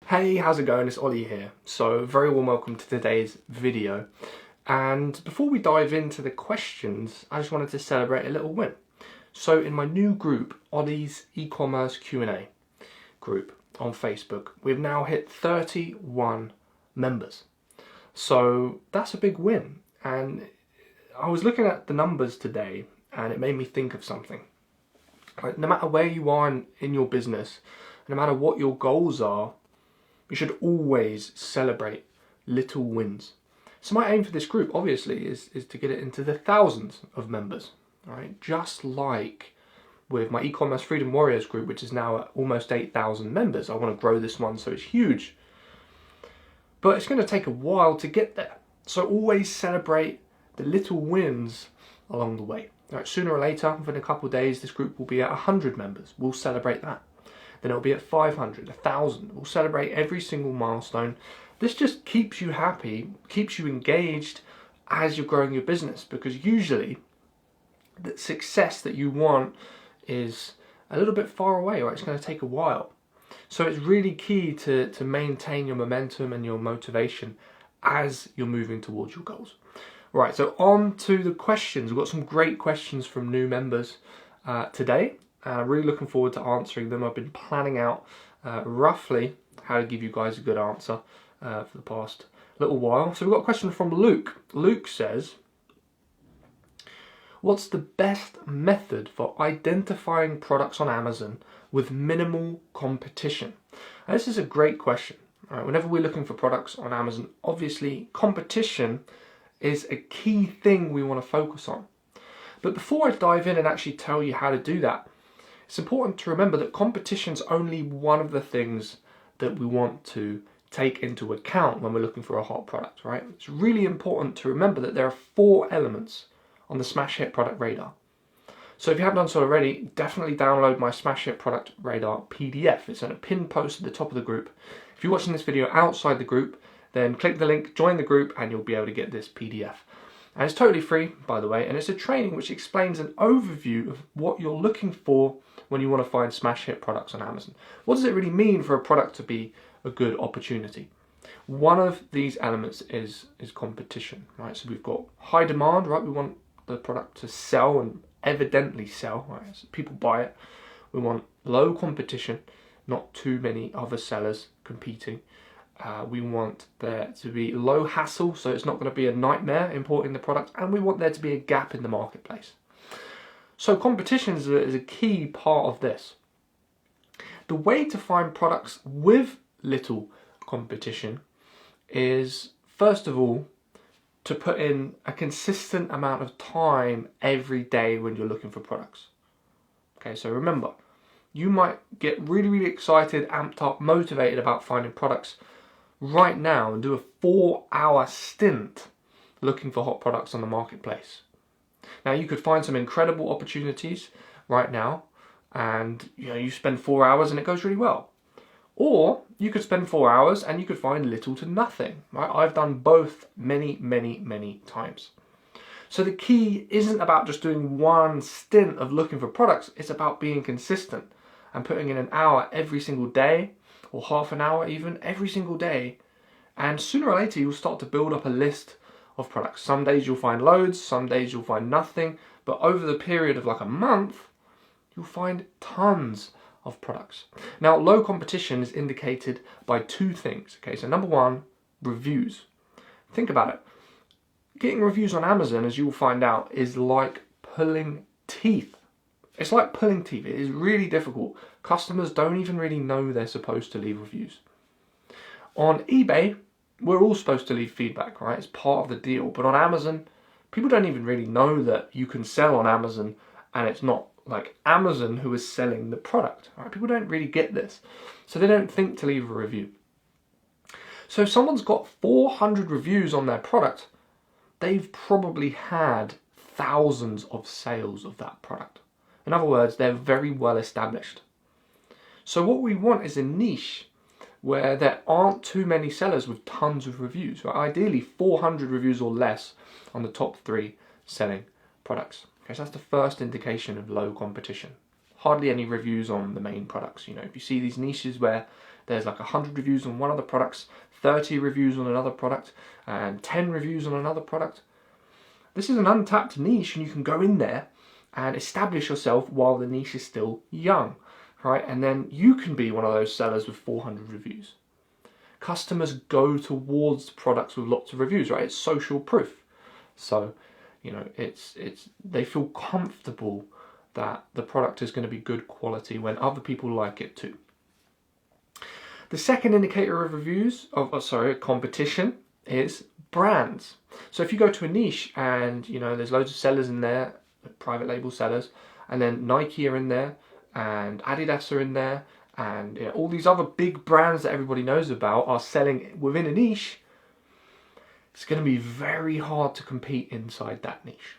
Hey, how's it going? It's Ollie here. So, very warm welcome to today's video. And before we dive into the questions, I just wanted to celebrate a little win. So, in my new group, Ollie's Ecommerce Q&A group on Facebook, we've now hit 31 members. So, that's a big win. And I was looking at the numbers today and it made me think of something. Like, no matter where you are in your business, no matter what your goals are, you should always celebrate little wins. So my aim for this group, obviously, is to get it into the thousands of members. Right? Just like with my e-commerce Freedom Warriors group, which is now at almost 8,000 members. I want to grow this one so it's huge. But it's going to take a while to get there. So always celebrate the little wins along the way. Right, sooner or later, within a couple of days, this group will be at 100 members. We'll celebrate that. Then it'll be at 500, 1,000. We'll celebrate every single milestone. This just keeps you happy, keeps you engaged as you're growing your business, because usually the success that you want is a little bit far away, or it's going to take a while. So it's really key to maintain your momentum and your motivation as you're moving towards your goals. Right, so on to the questions. We've got some great questions from new members today. And I'm really looking forward to answering them. I've been planning out roughly how to give you guys a good answer for the past little while. So we've got a question from Luke. Luke says, what's the best method for identifying products on Amazon with minimal competition? And this is a great question. Whenever we're looking for products on Amazon, obviously competition is a key thing we want to focus on. But before I dive in and actually tell you how to do that, it's important to remember that competition is only one of the things that we want to take into account when we're looking for a hot product, right? It's really important to remember that there are 4 elements on the Smash Hit Product Radar. So if you haven't done so already, definitely download my Smash Hit Product Radar PDF. It's in a pinned post at the top of the group. If you're watching this video outside the group, then click the link, join the group, and you'll be able to get this PDF. And it's totally free, by the way, and it's a training which explains an overview of what you're looking for when you want to find smash hit products on Amazon. What does it really mean for a product to be a good opportunity? One of these elements is competition, right? So we've got high demand, right? We want the product to sell and evidently sell, right? So people buy it. We want low competition, not too many other sellers competing. We want there to be low hassle, so it's not going to be a nightmare importing the product, and we want there to be a gap in the marketplace. So competition is a key part of this. The way to find products with little competition is, first of all, to put in a consistent amount of time every day when you're looking for products. Okay, so remember, you might get really, really excited, amped up, motivated about finding products right now and do a 4-hour stint looking for hot products on the marketplace. Now you could find some incredible opportunities right now and you spend 4 hours and it goes really well. Or you could spend 4 hours and you could find little to nothing. Right? I've done both many, many, many times. So the key isn't about just doing one stint of looking for products, it's about being consistent and putting in an hour every single day, or half an hour even, every single day. And sooner or later you'll start to build up a list of products. Some days you'll find loads, some days you'll find nothing, but over the period of like a month, you'll find tons of products. Now, low competition is indicated by 2 things. Okay, so number 1, reviews. Think about it. Getting reviews on Amazon, as you'll find out, is like pulling teeth. It's like pulling teeth. It is really difficult. Customers don't even really know they're supposed to leave reviews. On eBay, we're all supposed to leave feedback, right? It's part of the deal. But on Amazon, people don't even really know that you can sell on Amazon and it's not like Amazon who is selling the product, right? People don't really get this. So they don't think to leave a review. So if someone's got 400 reviews on their product, they've probably had thousands of sales of that product. In other words, they're very well established. So what we want is a niche where there aren't too many sellers with tons of reviews. Right? Ideally 400 reviews or less on the top 3 selling products. Okay, so that's the first indication of low competition. Hardly any reviews on the main products. If you see these niches where there's like 100 reviews on one of the products, 30 reviews on another product, and 10 reviews on another product. This is an untapped niche, and you can go in there and establish yourself while the niche is still young, right? And then you can be one of those sellers with 400 reviews. Customers go towards products with lots of reviews, right? It's social proof. So, you know, they feel comfortable that the product is going to be good quality when other people like it too. The second indicator of competition is brands. So if you go to a niche and, you know, there's loads of sellers in there, private label sellers, and then Nike are in there, and Adidas are in there, and you know, all these other big brands that everybody knows about are selling within a niche, it's going to be very hard to compete inside that niche,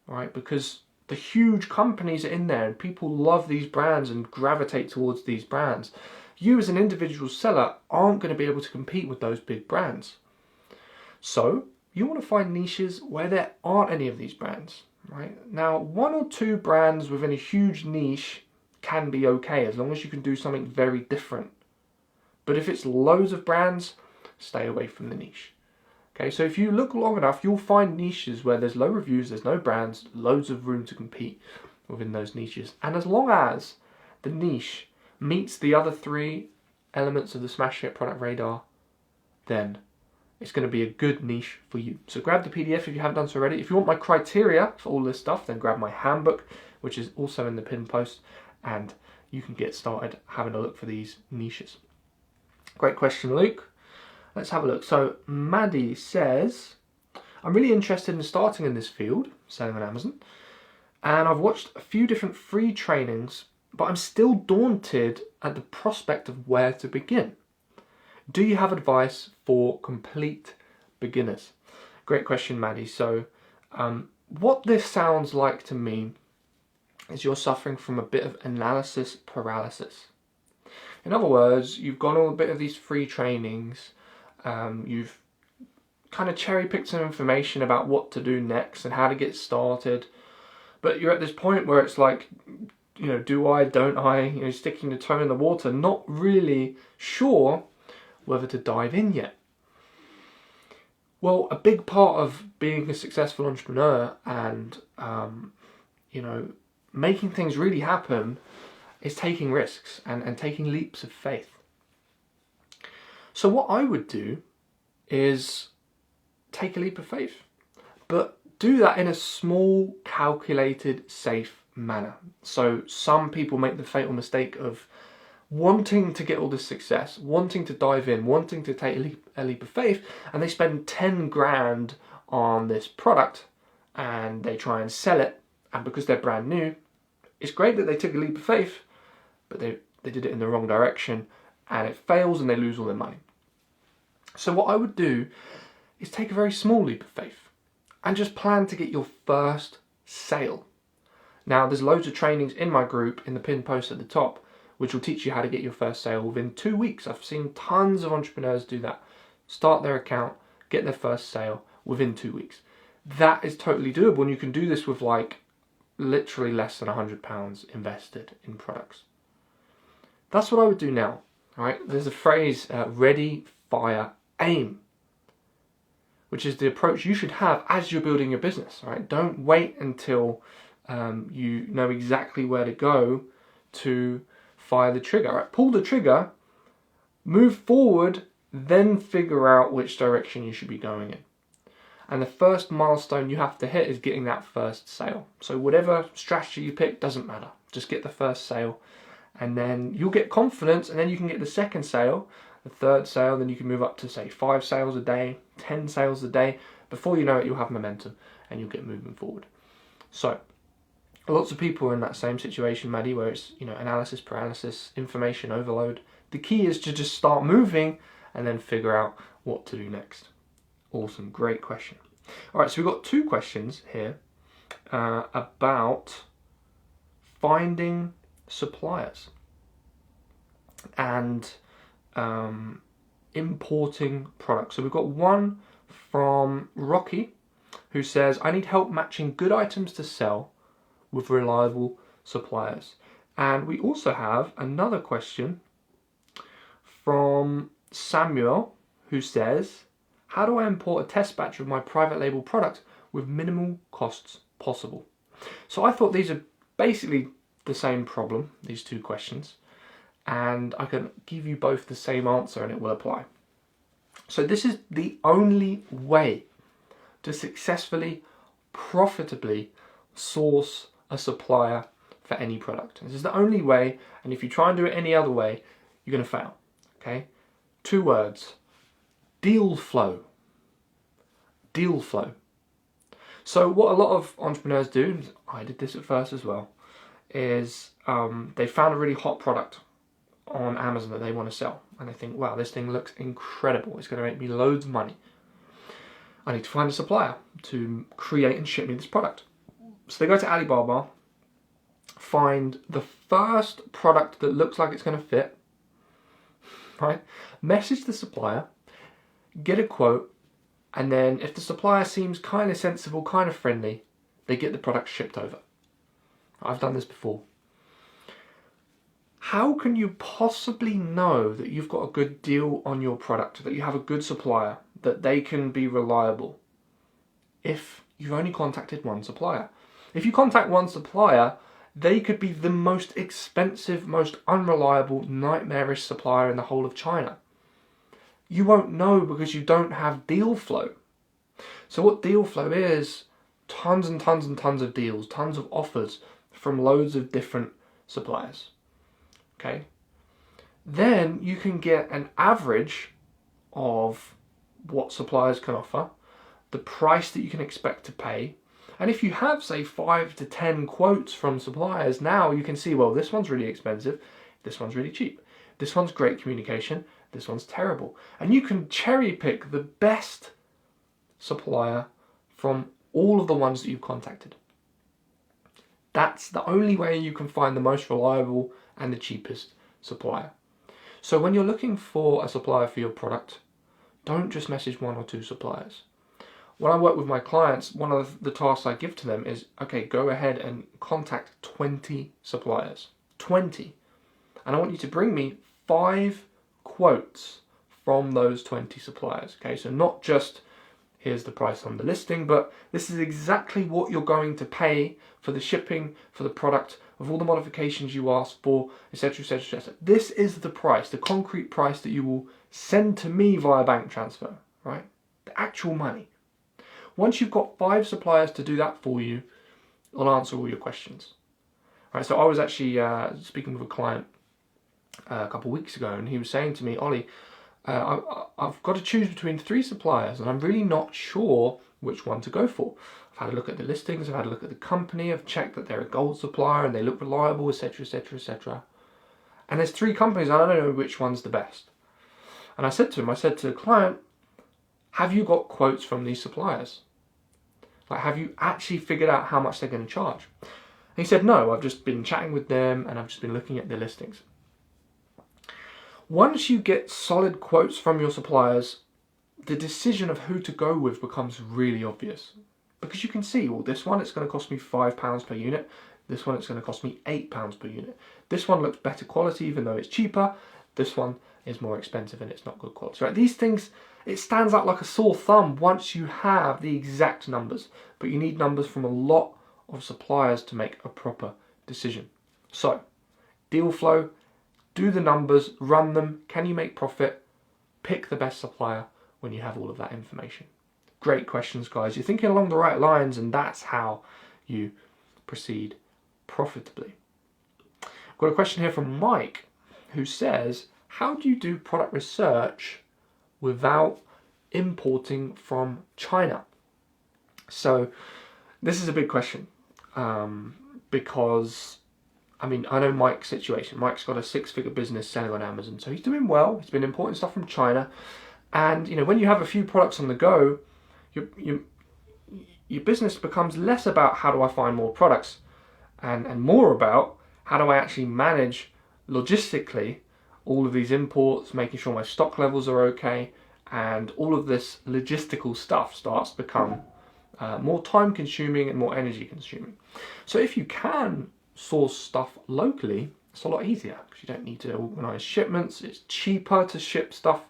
right? Because the huge companies are in there and people love these brands and gravitate towards these brands. You as an individual seller aren't going to be able to compete with those big brands. So you want to find niches where there aren't any of these brands, right? Now, one or two brands within a huge niche can be okay as long as you can do something very different. But if it's loads of brands, stay away from the niche. Okay, so if you look long enough, you'll find niches where there's low reviews, there's no brands, loads of room to compete within those niches. And as long as the niche meets the other three elements of the Smash Hit product radar, then it's going to be a good niche for you. So grab the PDF if you haven't done so already. If you want my criteria for all this stuff, then grab my handbook, which is also in the pinned post, and you can get started having a look for these niches. Great question, Luke. Let's have a look. So Madi says, I'm really interested in starting in this field, selling on Amazon, and I've watched a few different free trainings, but I'm still daunted at the prospect of where to begin. Do you have advice for complete beginners? Great question, Maddie. So what this sounds like to me is you're suffering from a bit of analysis paralysis. In other words, you've gone on a bit of these free trainings, you've kind of cherry-picked some information about what to do next and how to get started, but you're at this point where it's like, you know, do I, don't I, you know, sticking your toe in the water, not really sure whether to dive in yet. Well, a big part of being a successful entrepreneur and, you know, making things really happen is taking risks and taking leaps of faith. So what I would do is take a leap of faith, but do that in a small, calculated, safe manner. So some people make the fatal mistake of wanting to get all this success, wanting to dive in, wanting to take a leap of faith, and they spend 10 grand on this product and they try and sell it, and because they're brand new, it's great that they took a leap of faith, but they did it in the wrong direction and it fails and they lose all their money. So what I would do is take a very small leap of faith and just plan to get your first sale. Now, there's loads of trainings in my group in the pinned post at the top which will teach you how to get your first sale within 2 weeks. I've seen tons of entrepreneurs do that. Start their account, get their first sale within 2 weeks. That is totally doable, and you can do this with like literally less than £100 invested in products. That's what I would do now. Right? There's a phrase, ready, fire, aim, which is the approach you should have as you're building your business. Right? Don't wait until you know exactly where to go to fire the trigger. Right? Pull the trigger, move forward, then figure out which direction you should be going in. And the first milestone you have to hit is getting that first sale. So whatever strategy you pick doesn't matter. Just get the first sale, and then you'll get confidence, and then you can get the second sale, the third sale, then you can move up to say 5 sales a day, 10 sales a day. Before you know it, you'll have momentum and you'll get moving forward. So lots of people are in that same situation, Maddie, where it's, you know, analysis paralysis, information overload. The key is to just start moving and then figure out what to do next. Awesome, great question. All right, so we've got 2 questions here about finding suppliers and importing products. So we've got one from Rocky who says, I need help matching good items to sell with reliable suppliers. And we also have another question from Samuel, who says, how do I import a test batch of my private label product with minimal costs possible? So I thought these are basically the same problem, these two questions, and I can give you both the same answer and it will apply. So this is the only way to successfully, profitably source a supplier for any product. This is the only way, and if you try and do it any other way, you're going to fail. Okay? 2 words. Deal flow. Deal flow. So what a lot of entrepreneurs do, and I did this at first as well, is they found a really hot product on Amazon that they want to sell, and they think, wow, this thing looks incredible, it's going to make me loads of money. I need to find a supplier to create and ship me this product. So they go to Alibaba, find the first product that looks like it's going to fit, right? Message the supplier, get a quote, and then if the supplier seems kind of sensible, kind of friendly, they get the product shipped over. I've done this before. How can you possibly know that you've got a good deal on your product, that you have a good supplier, that they can be reliable, if you've only contacted one supplier? If you contact one supplier, they could be the most expensive, most unreliable, nightmarish supplier in the whole of China. You won't know because you don't have deal flow. So what deal flow is, tons and tons and tons of deals, tons of offers from loads of different suppliers. Okay? Then you can get an average of what suppliers can offer, the price that you can expect to pay, and if you have, say, 5 to 10 quotes from suppliers, now you can see, well, this one's really expensive, this one's really cheap, this one's great communication, this one's terrible. And you can cherry pick the best supplier from all of the ones that you've contacted. That's the only way you can find the most reliable and the cheapest supplier. So when you're looking for a supplier for your product, don't just message 1 or 2 suppliers. When I work with my clients, one of the tasks I give to them is, okay, go ahead and contact 20 suppliers. 20. And I want you to bring me 5 quotes from those 20 suppliers. Okay, so not just here's the price on the listing, but this is exactly what you're going to pay for the shipping, for the product, of all the modifications you asked for, etc., etc., etc. This is the price, the concrete price that you will send to me via bank transfer, right? The actual money. Once you've got 5 suppliers to do that for you, I'll answer all your questions. Right, so I was actually speaking with a client a couple of weeks ago, and he was saying to me, Ollie, I've got to choose between 3 suppliers, and I'm really not sure which one to go for. I've had a look at the listings, I've had a look at the company, I've checked that they're a gold supplier and they look reliable, etc., etc., etc. And there's 3 companies, and I don't know which one's the best. And I said to the client, have you got quotes from these suppliers? Like, have you actually figured out how much they're going to charge? And he said, no, I've just been chatting with them and I've just been looking at the listings. Once you get solid quotes from your suppliers, the decision of who to go with becomes really obvious. Because you can see, well, this one, it's going to cost me £5 per unit. This one, it's going to cost me £8 per unit. This one looks better quality, even though it's cheaper. This one is more expensive and it's not good quality. Right? These things, it stands out like a sore thumb once you have the exact numbers. But you need numbers from a lot of suppliers to make a proper decision. So, deal flow, do the numbers, run them. Can you make profit? Pick the best supplier when you have all of that information. Great questions, guys. You're thinking along the right lines, and that's how you proceed profitably. I've got a question here from Mike, who says, how do you do product research without importing from China? So this is a big question, because I know Mike's situation. Mike's got a 6-figure business selling on Amazon, so he's doing well. He's been importing stuff from China, and when you have a few products on the go, your business becomes less about how do I find more products, and more about how do I actually manage logistically all of these imports, making sure my stock levels are okay, and all of this logistical stuff starts to become more time consuming and more energy consuming. So if you can source stuff locally, It's a lot easier because you don't need to organise shipments. It's cheaper to ship stuff,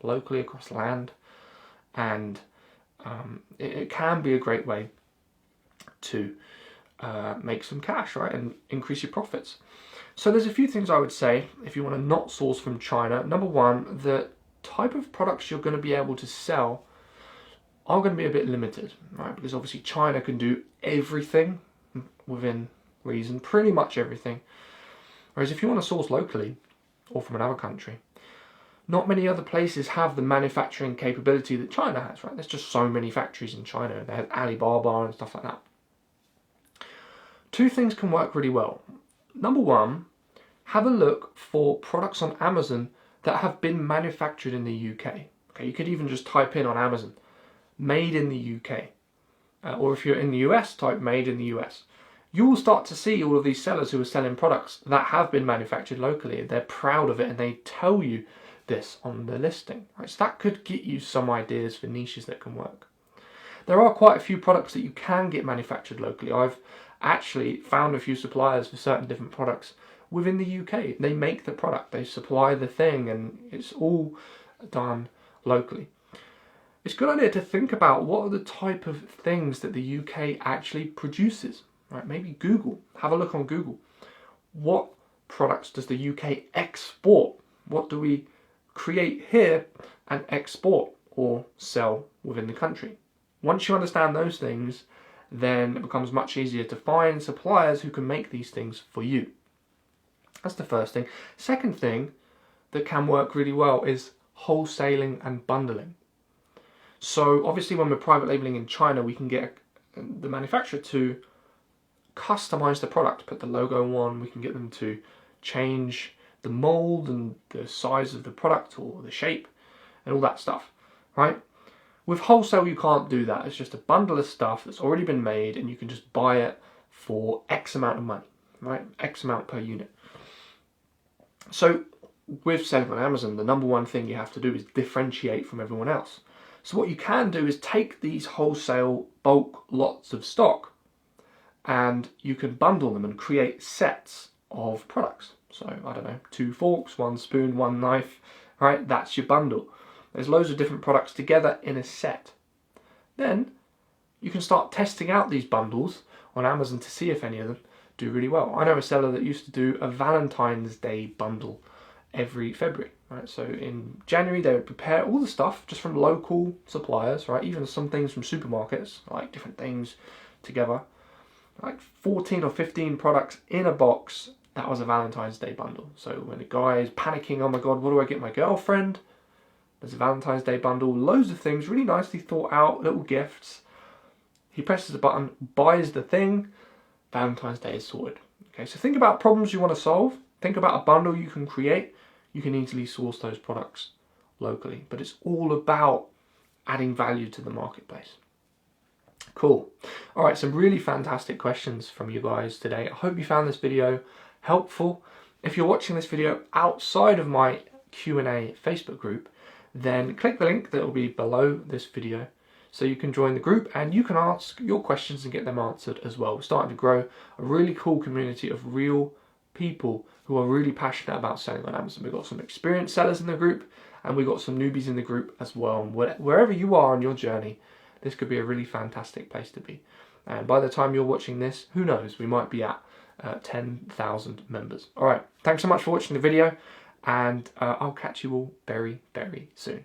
locally across land, and it can be a great way to make some cash, right, and increase your profits. So there's a few things I would say if you want to not source from China. Number one, the type of products you're going to be able to sell are going to be a bit limited, right? Because obviously China can do everything within reason, pretty much everything. Whereas if you want to source locally or from another country, not many other places have the manufacturing capability that China has, right? There's just so many factories in China. They have Alibaba and stuff like that. Two things can work really well. Number one, have a look for products on Amazon that have been manufactured in the UK. Okay, you could even just type in on Amazon, made in the UK. Or if you're in the US, type made in the US. You will start to see all of these sellers who are selling products that have been manufactured locally. They're proud of it and they tell you this on the listing. Right? So that could get you some ideas for niches that can work. There are quite a few products that you can get manufactured locally. I've actually found a few suppliers for certain different products within the UK. They make the product, they supply the thing, and it's all done locally. It's a good idea to think about what are the type of things that the UK actually produces. Right? Maybe Google, have a look on Google. What products does the UK export? What do we create here and export or sell within the country? Once you understand those things, then it becomes much easier to find suppliers who can make these things for you. That's the first thing. Second thing that can work really well is wholesaling and bundling. So obviously when we're private labeling in China, we can get the manufacturer to customize the product, put the logo on, we can get them to change the mold and the size of the product or the shape and all that stuff, right? With wholesale, you can't do that. It's just a bundle of stuff that's already been made and you can just buy it for X amount of money, right? X amount per unit. So with selling on Amazon, the number one thing you have to do is differentiate from everyone else. So what you can do is take these wholesale bulk lots of stock and you can bundle them and create sets of products. So, I don't know, 2 forks, 1 spoon, 1 knife, right? That's your bundle. There's loads of different products together in a set. Then you can start testing out these bundles on Amazon to see if any of them do really well. I know a seller that used to do a Valentine's Day bundle every February, right? So in January they would prepare all the stuff just from local suppliers, right? Even some things from supermarkets, like different things together. Like 14 or 15 products in a box. That was a Valentine's Day bundle. So when a guy is panicking, oh my god, what do I get my girlfriend? There's a Valentine's Day bundle, loads of things, really nicely thought out, little gifts. He presses a button, buys the thing, Valentine's Day is sorted. Okay, so think about problems you want to solve. Think about a bundle you can create. You can easily source those products locally. But it's all about adding value to the marketplace. Cool. All right, some really fantastic questions from you guys today. I hope you found this video helpful. If you're watching this video outside of my Q&A Facebook group, then click the link that will be below this video so you can join the group and you can ask your questions and get them answered as well. We're starting to grow a really cool community of real people who are really passionate about selling on Amazon. We've got some experienced sellers in the group and we've got some newbies in the group as well. And wherever you are on your journey, this could be a really fantastic place to be. And by the time you're watching this, who knows, we might be at 10,000 members. All right, thanks so much for watching the video, and I'll catch you all very, very soon.